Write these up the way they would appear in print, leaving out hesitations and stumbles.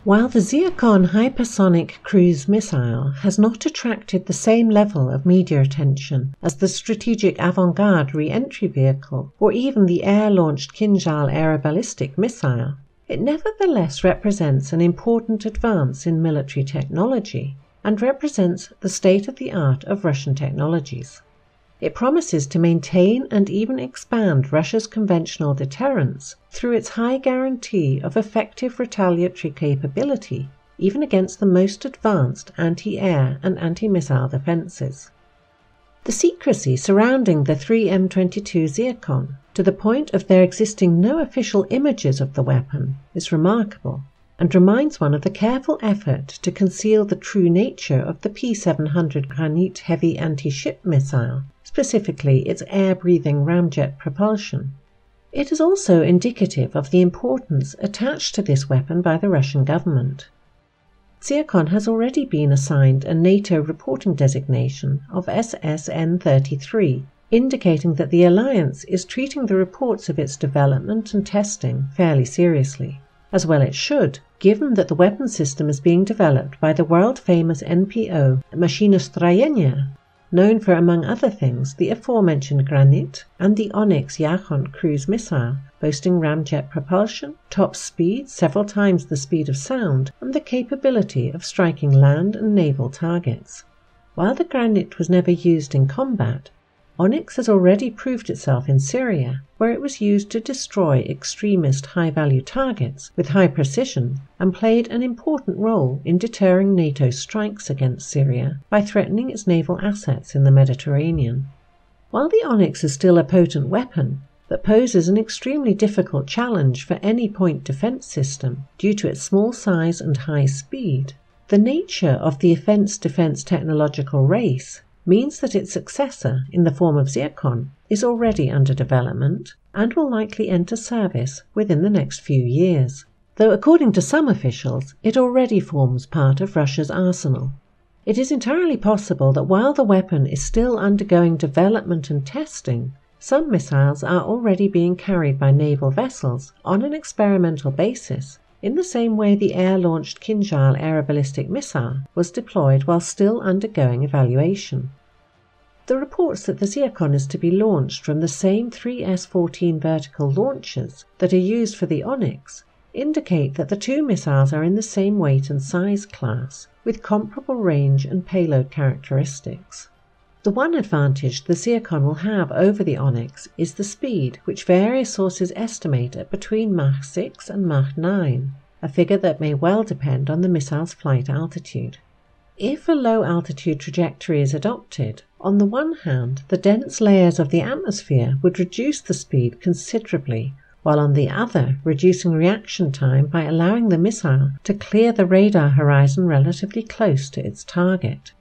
While the Zircon hypersonic cruise missile has not attracted the same level of media attention as the strategic avant-garde re-entry vehicle or even the air-launched Kinjal aeroballistic missile, it nevertheless represents an important advance in military technology and represents the state-of-the-art of Russian technologies. It promises to maintain and even expand Russia's conventional deterrence through its high guarantee of effective retaliatory capability, even against the most advanced anti-air and anti-missile defenses. The secrecy surrounding the 3M22 Zircon, to the point of there existing no official images of the weapon, is remarkable, and reminds one of the careful effort to conceal the true nature of the P-700 Granit heavy anti-ship missile, specifically its air-breathing ramjet propulsion. It is also indicative of the importance attached to this weapon by the Russian government. Zircon has already been assigned a NATO reporting designation of SSN-33, indicating that the alliance is treating the reports of its development and testing fairly seriously. As well it should, given that the weapon system is being developed by the world-famous NPO Maschinostroyenia, known for, among other things, the aforementioned Granit and the Onyx Yakhont cruise missile, boasting ramjet propulsion, top speed several times the speed of sound, and the capability of striking land and naval targets. While the Granit was never used in combat, Onyx has already proved itself in Syria, where it was used to destroy extremist high-value targets with high precision and played an important role in deterring NATO strikes against Syria by threatening its naval assets in the Mediterranean. While the Onyx is still a potent weapon that poses an extremely difficult challenge for any point defense system due to its small size and high speed, the nature of the offense-defense technological race means that its successor, in the form of Zircon, is already under development and will likely enter service within the next few years, though according to some officials it already forms part of Russia's arsenal. It is entirely possible that while the weapon is still undergoing development and testing, some missiles are already being carried by naval vessels on an experimental basis, in the same way the air-launched Kinjal aeroballistic missile was deployed while still undergoing evaluation. The reports that the Zircon is to be launched from the same 3S-14 vertical launchers that are used for the Onyx indicate that the two missiles are in the same weight and size class, with comparable range and payload characteristics. The one advantage the Zircon will have over the Onyx is the speed, which various sources estimate at between Mach 6 and Mach 9, a figure that may well depend on the missile's flight altitude. If a low-altitude trajectory is adopted, on the one hand, the dense layers of the atmosphere would reduce the speed considerably, while on the other, reducing reaction time by allowing the missile to clear the radar horizon relatively close to its target.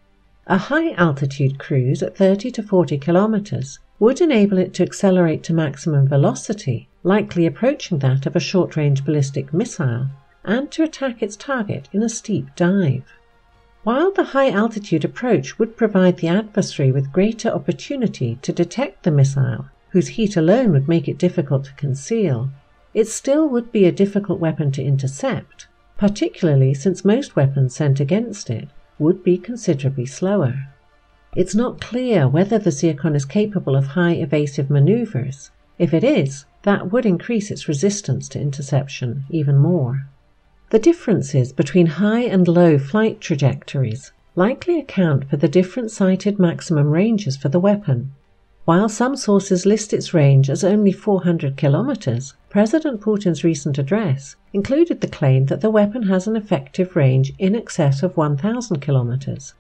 A high-altitude cruise at 30 to 40 kilometers would enable it to accelerate to maximum velocity, likely approaching that of a short-range ballistic missile, and to attack its target in a steep dive. While the high-altitude approach would provide the adversary with greater opportunity to detect the missile, whose heat alone would make it difficult to conceal, it still would be a difficult weapon to intercept, particularly since most weapons sent against it would be considerably slower. It's not clear whether the Zircon is capable of high evasive maneuvers. If it is, that would increase its resistance to interception even more. The differences between high and low flight trajectories likely account for the different cited maximum ranges for the weapon. While some sources list its range as only 400 kilometers, President Putin's recent address included the claim that the weapon has an effective range in excess of 1,000 kilometers.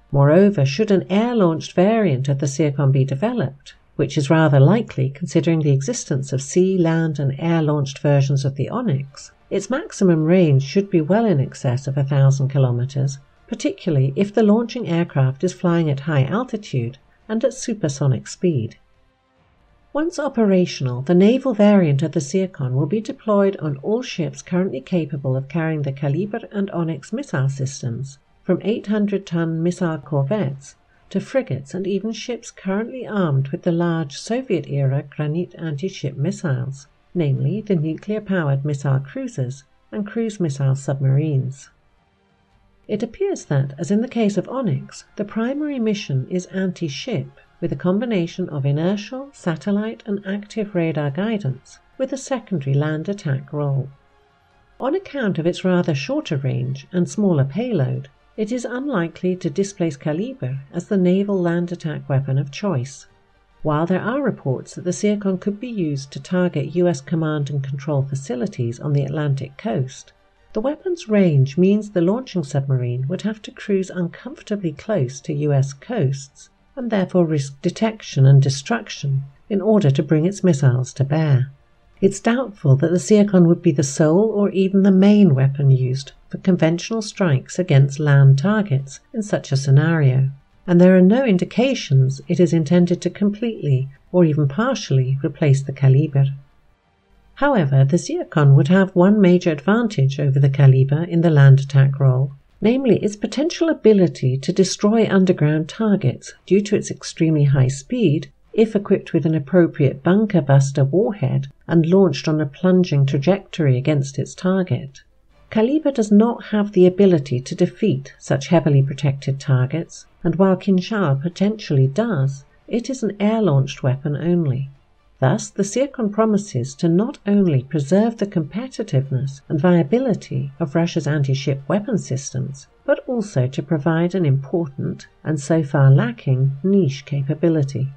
Moreover, should an air-launched variant of the Zircon be developed, which is rather likely considering the existence of sea, land and air-launched versions of the Onyx, its maximum range should be well in excess of 1,000 kilometers, particularly if the launching aircraft is flying at high altitude and at supersonic speed. Once operational, the naval variant of the Zircon will be deployed on all ships currently capable of carrying the Kaliber and Onyx missile systems, from 800-ton missile corvettes to frigates and even ships currently armed with the large Soviet-era Granit anti-ship missiles, namely the nuclear-powered missile cruisers and cruise missile submarines. It appears that, as in the case of Onyx, the primary mission is anti-ship, with a combination of inertial, satellite and active radar guidance, with a secondary land attack role. On account of its rather shorter range and smaller payload, it is unlikely to displace Calibre as the naval land attack weapon of choice. While there are reports that the Zircon could be used to target US command and control facilities on the Atlantic coast, the weapon's range means the launching submarine would have to cruise uncomfortably close to US coasts and therefore risk detection and destruction in order to bring its missiles to bear. It's doubtful that the Zircon would be the sole or even the main weapon used for conventional strikes against land targets in such a scenario, and there are no indications it is intended to completely or even partially replace the Calibre. However, the Zircon would have one major advantage over the Calibre in the land attack role, namely its potential ability to destroy underground targets due to its extremely high speed if equipped with an appropriate bunker buster warhead and launched on a plunging trajectory against its target. Calibre does not have the ability to defeat such heavily protected targets, and while Kinshasa potentially does, it is an air-launched weapon only. Thus, the Zircon promises to not only preserve the competitiveness and viability of Russia's anti-ship weapon systems, but also to provide an important, and so far lacking, niche capability.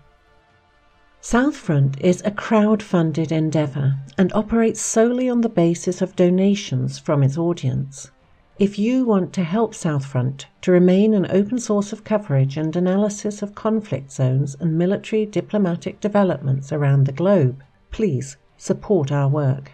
Southfront is a crowd-funded endeavour and operates solely on the basis of donations from its audience. If you want to help Southfront to remain an open source of coverage and analysis of conflict zones and military diplomatic developments around the globe, please support our work.